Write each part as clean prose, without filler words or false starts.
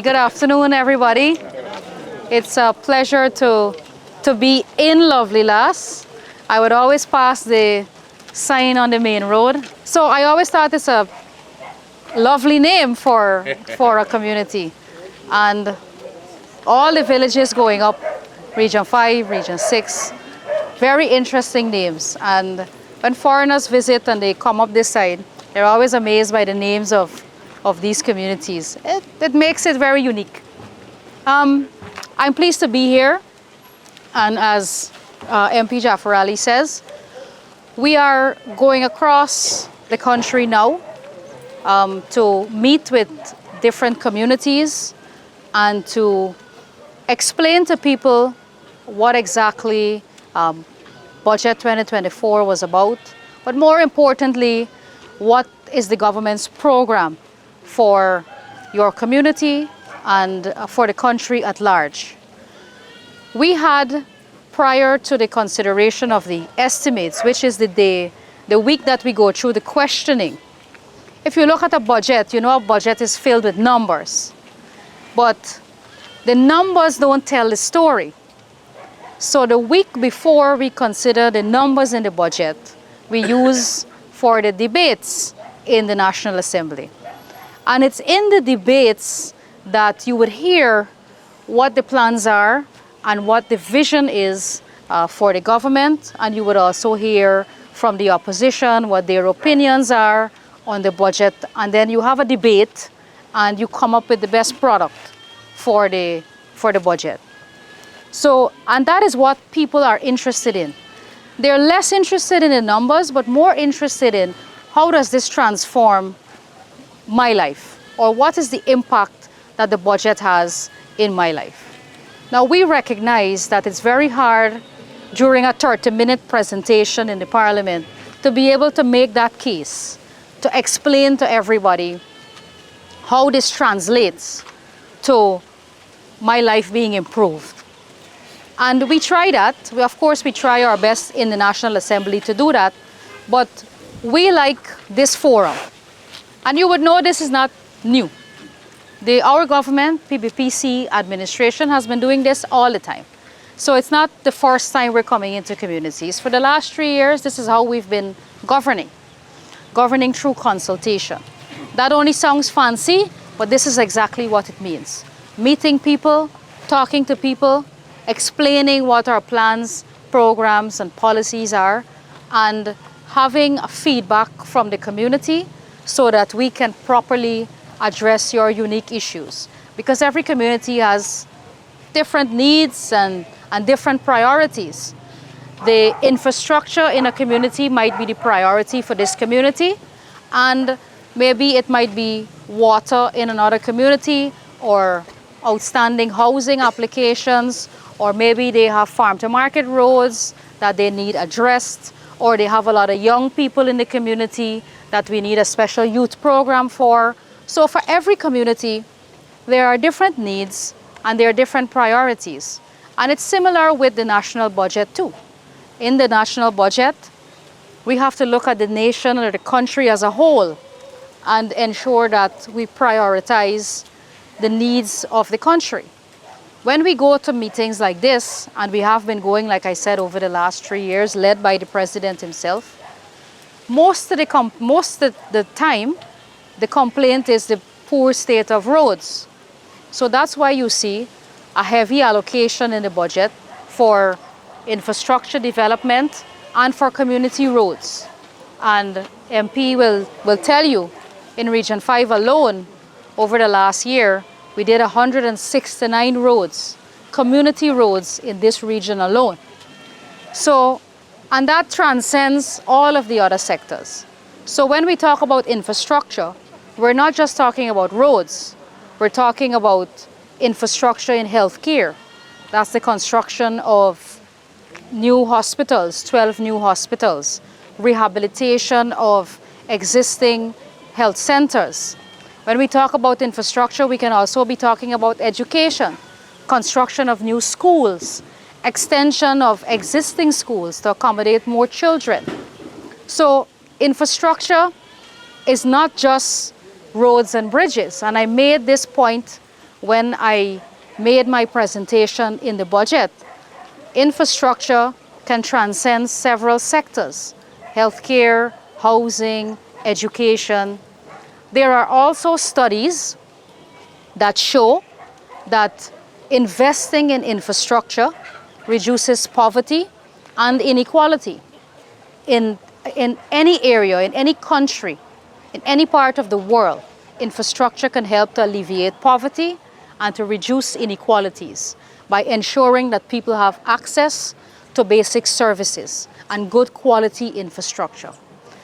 Good afternoon, everybody. It's a pleasure to be in lovely Lass. I would always pass the sign on the main road. So I always thought it's a lovely name for a community. And all the villages going up, Region 5, Region 6, very interesting names. And when foreigners visit and they come up this side, they're always amazed by the names of these communities. It makes it very unique. I'm pleased to be here. And as MP Jafar Ali says, we are going across the country now to meet with different communities and to explain to people what exactly Budget 2024 was about, but more importantly, what is the government's program for your community and for the country at large. We had, prior to the consideration of the estimates, which is the week that we go through the questioning. If you look at a budget, you know a budget is filled with numbers, but the numbers don't tell the story. So the week before we consider the numbers in the budget, we use for the debates in the National Assembly. And it's in the debates that you would hear what the plans are and what the vision is for the government, and you would also hear from the opposition what their opinions are on the budget, and then you have a debate and you come up with the best product for the budget. So, and that is what people are interested in. They're less interested in the numbers, but more interested in how does this transform my life, or what is the impact that the budget has in my life. Now, we recognize that it's very hard during a 30-minute presentation in the Parliament to be able to make that case, to explain to everybody how this translates to my life being improved. And we try that. Of course, we try our best in the National Assembly to do that, but we like this forum. And you would know this is not new. Our government, PBPC administration, has been doing this all the time. So it's not the first time we're coming into communities. For the last 3 years, this is how we've been governing through consultation. That only sounds fancy, but this is exactly what it means. Meeting people, talking to people, explaining what our plans, programs, and policies are, and having a feedback from the community so that we can properly address your unique issues. Because every community has different needs and different priorities. The infrastructure in a community might be the priority for this community, and maybe it might be water in another community, or outstanding housing applications, or maybe they have farm-to-market roads that they need addressed, or they have a lot of young people in the community that we need a special youth program for. So for every community, there are different needs and there are different priorities. And it's similar with the national budget too. In the national budget, we have to look at the nation or the country as a whole and ensure that we prioritize the needs of the country. When we go to meetings like this, and we have been going, like I said, over the last 3 years, led by the president himself, most of the time, the complaint is the poor state of roads. So that's why you see a heavy allocation in the budget for infrastructure development and for community roads. And MP will tell you, in Region 5 alone, over the last year, we did 169 roads, community roads in this region alone. So, and that transcends all of the other sectors. So when we talk about infrastructure, we're not just talking about roads, we're talking about infrastructure in healthcare. That's the construction of new hospitals, 12 new hospitals, rehabilitation of existing health centers. When we talk about infrastructure, we can also be talking about education, construction of new schools, extension of existing schools to accommodate more children. So infrastructure is not just roads and bridges. And I made this point when I made my presentation in the budget. Infrastructure can transcend several sectors: healthcare, housing, education. There are also studies that show that investing in infrastructure reduces poverty and inequality in any area, in any country, in any part of the world. Infrastructure can help to alleviate poverty and to reduce inequalities by ensuring that people have access to basic services and good quality infrastructure.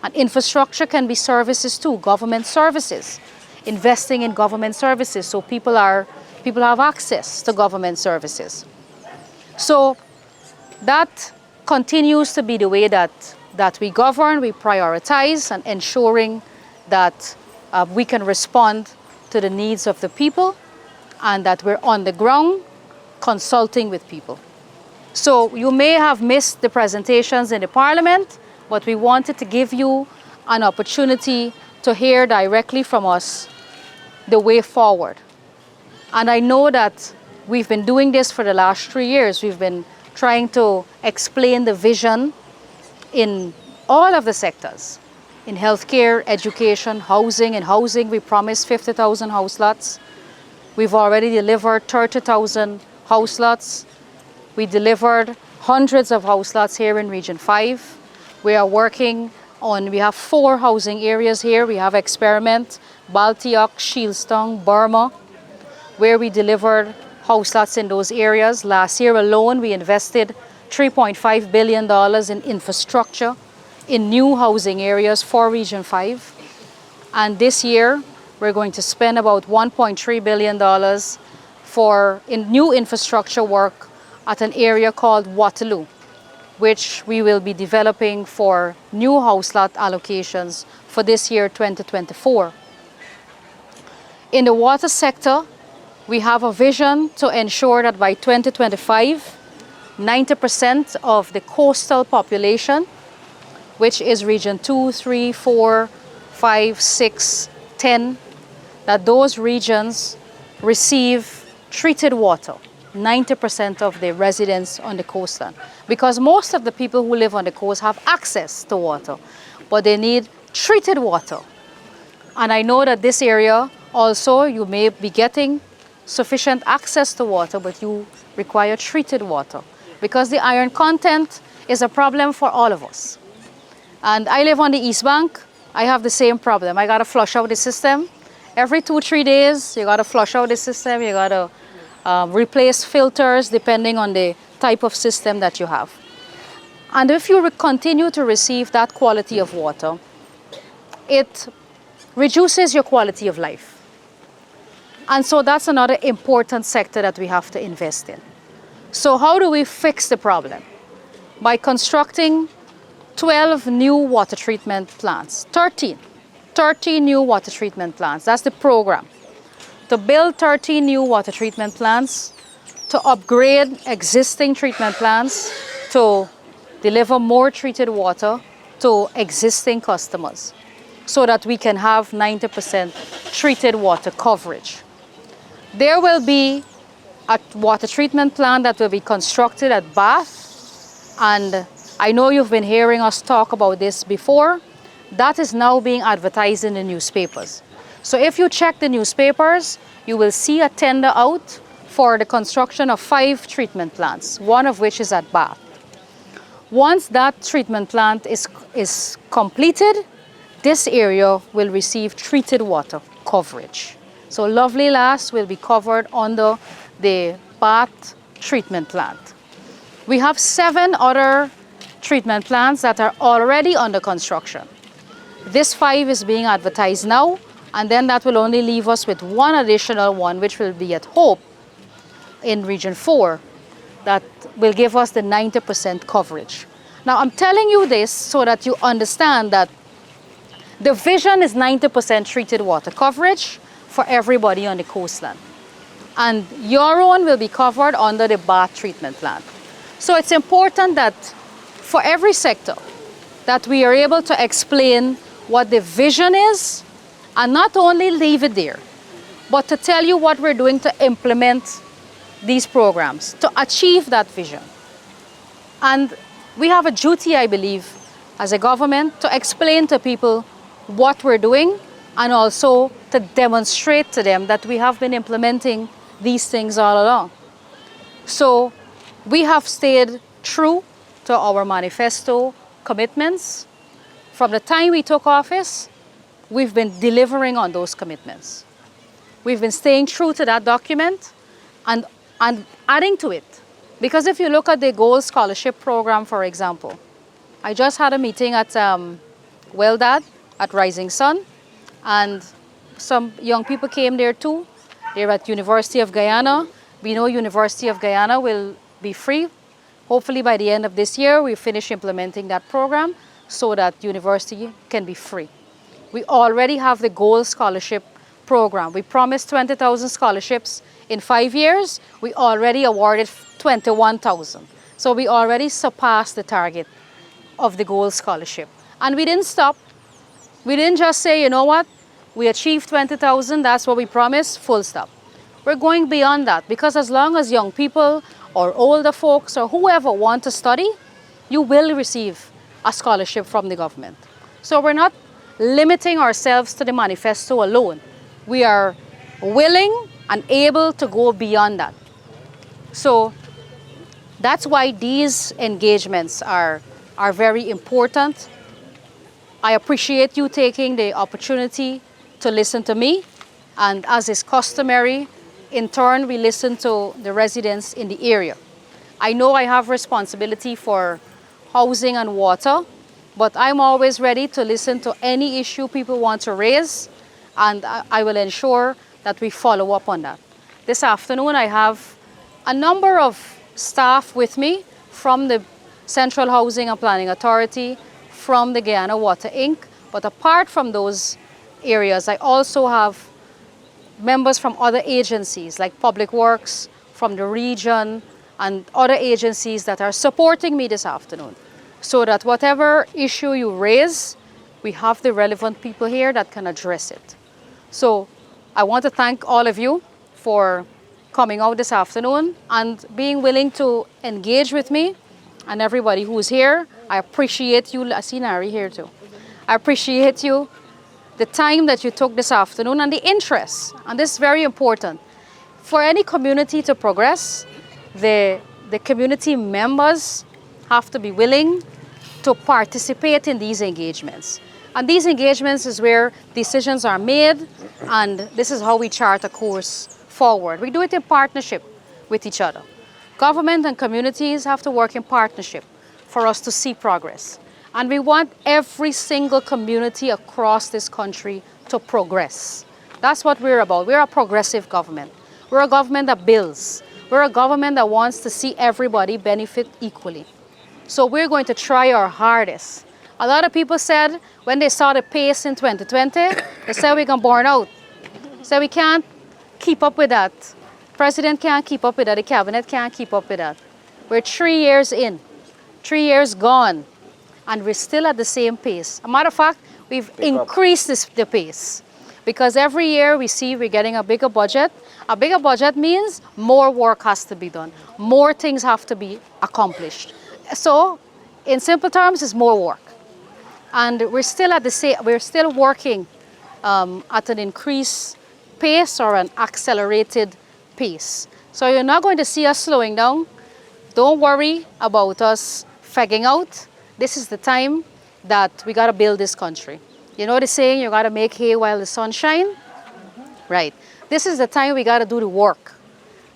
And infrastructure can be services too, government services, investing in government services so people have access to government services. So that continues to be the way that we govern, we prioritize, and ensuring that we can respond to the needs of the people and that we're on the ground consulting with people. So you may have missed the presentations in the Parliament, but we wanted to give you an opportunity to hear directly from us the way forward. And I know that we've been doing this for the last 3 years. We've been trying to explain the vision in all of the sectors. In healthcare, education, housing. In housing, we promised 50,000 house lots. We've already delivered 30,000 house lots. We delivered hundreds of house lots here in Region 5. We have 4 housing areas here. We have Experiment, Baltiok, Shieldstown, Burma, where we delivered house lots in those areas. Last year alone, we invested $3.5 billion in infrastructure in new housing areas for Region 5. And this year, we're going to spend about $1.3 billion in new infrastructure work at an area called Waterloo, which we will be developing for new house lot allocations for this year, 2024. In the water sector, we have a vision to ensure that by 2025, 90% of the coastal population, which is Region 2, 3, 4, 5, 6, 10, that those regions receive treated water, 90% of the residents on the coastline. Because most of the people who live on the coast have access to water, but they need treated water. And I know that this area also, you may be getting sufficient access to water, but you require treated water because the iron content is a problem for all of us. And I live on the East Bank. I have the same problem. I gotta flush out the system. Every 2-3 days, you gotta flush out the system. You gotta replace filters depending on the type of system that you have. And if you continue to receive that quality of water, it reduces your quality of life. And so that's another important sector that we have to invest in. So how do we fix the problem? By constructing 12 new water treatment plants, 13 new water treatment plants. That's the program. To build 13 new water treatment plants, to upgrade existing treatment plants, to deliver more treated water to existing customers so that we can have 90% treated water coverage. There will be a water treatment plant that will be constructed at Bath, and I know you've been hearing us talk about this before. That is now being advertised in the newspapers. So if you check the newspapers, you will see a tender out for the construction of 5 treatment plants, one of which is at Bath. Once that treatment plant is completed, this area will receive treated water coverage. So Lovely Lass will be covered under the Bath treatment plant. We have 7 other treatment plants that are already under construction. This 5 is being advertised now, and then that will only leave us with 1 additional one, which will be at Hope in Region 4, that will give us the 90% coverage. Now, I'm telling you this so that you understand that the vision is 90% treated water coverage for everybody on the coastline. And your own will be covered under the Bath treatment plant. So it's important that for every sector that we are able to explain what the vision is and not only leave it there, but to tell you what we're doing to implement these programs, to achieve that vision. And we have a duty, I believe, as a government to explain to people what we're doing and also to demonstrate to them that we have been implementing these things all along. So we have stayed true to our manifesto commitments. From the time we took office, we've been delivering on those commitments. We've been staying true to that document and adding to it. Because if you look at the Gold Scholarship Program, for example, I just had a meeting at Dad at Rising Sun, and some young people came there too. They're at University of Guyana. We know University of Guyana will be free. Hopefully by the end of this year, we finish implementing that program so that university can be free. We already have the Gold Scholarship Program. We promised 20,000 scholarships in 5 years. We already awarded 21,000. So we already surpassed the target of the Gold Scholarship. And we didn't stop. We didn't just say, you know what, we achieved 20,000, that's what we promised, full stop. We're going beyond that, because as long as young people or older folks or whoever want to study, you will receive a scholarship from the government. So we're not limiting ourselves to the manifesto alone. We are willing and able to go beyond that. So that's why these engagements are very important. I appreciate you taking the opportunity to listen to me, and as is customary, in turn we listen to the residents in the area. I know I have responsibility for housing and water, but I'm always ready to listen to any issue people want to raise, and I will ensure that we follow up on that. This afternoon I have a number of staff with me from the Central Housing and Planning Authority, from the Guyana Water Inc. But apart from those areas, I also have members from other agencies like Public Works, from the region, and other agencies that are supporting me this afternoon. So that whatever issue you raise, we have the relevant people here that can address it. So I want to thank all of you for coming out this afternoon and being willing to engage with me, and everybody who's here. I appreciate you. I see Nari here too. I appreciate you, the time that you took this afternoon and the interest. And this is very important. For any community to progress, the community members have to be willing to participate in these engagements. And these engagements is where decisions are made, and this is how we chart a course forward. We do it in partnership with each other. Government and communities have to work in partnership for us to see progress. And we want every single community across this country to progress. That's what we're about. We're a progressive government. We're a government that builds. We're a government that wants to see everybody benefit equally. So we're going to try our hardest. A lot of people said when they saw the pace in 2020, they said we're going to burn out. So we can't keep up with that. President can't keep up with that. The cabinet can't keep up with that. We're 3 years in, 3 years gone, and we're still at the same pace. A matter of fact, we've increased the pace, because every year we see we're getting a bigger budget. A bigger budget means more work has to be done. More things have to be accomplished. So in simple terms, it's more work. And we're still at the same, we're still working at an increased pace or an accelerated pace. So you're not going to see us slowing down. Don't worry about us fagging out. This is the time that we got to build this country. You know the saying, you got to make hay while the sun shines? Right. This is the time we got to do the work.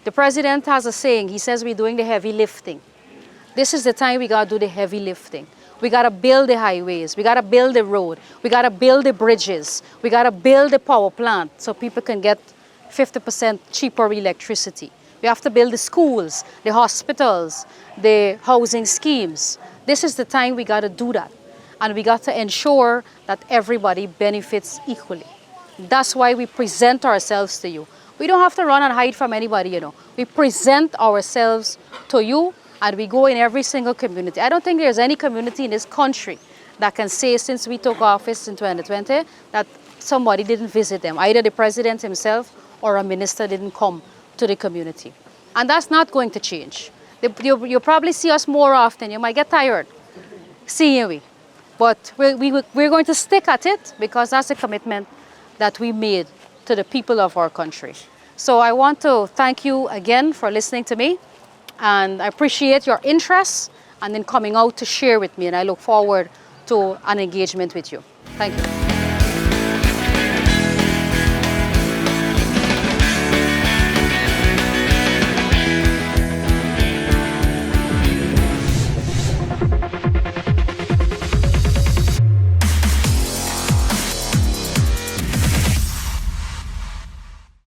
The president has a saying, he says we're doing the heavy lifting. This is the time we got to do the heavy lifting. We got to build the highways. We got to build the road. We got to build the bridges. We got to build the power plant so people can get 50% cheaper electricity. We have to build the schools, the hospitals, the housing schemes. This is the time we got to do that. And we got to ensure that everybody benefits equally. That's why we present ourselves to you. We don't have to run and hide from anybody, you know. We present ourselves to you, and we go in every single community. I don't think there's any community in this country that can say since we took office in 2020 that somebody didn't visit them, either the president himself or a minister didn't come to the community. And that's not going to change. You'll probably see us more often. You might get tired seeing we. But we're going to stick at it because that's a commitment that we made to the people of our country. So I want to thank you again for listening to me. And I appreciate your interest and in coming out to share with me. And I look forward to an engagement with you. Thank you.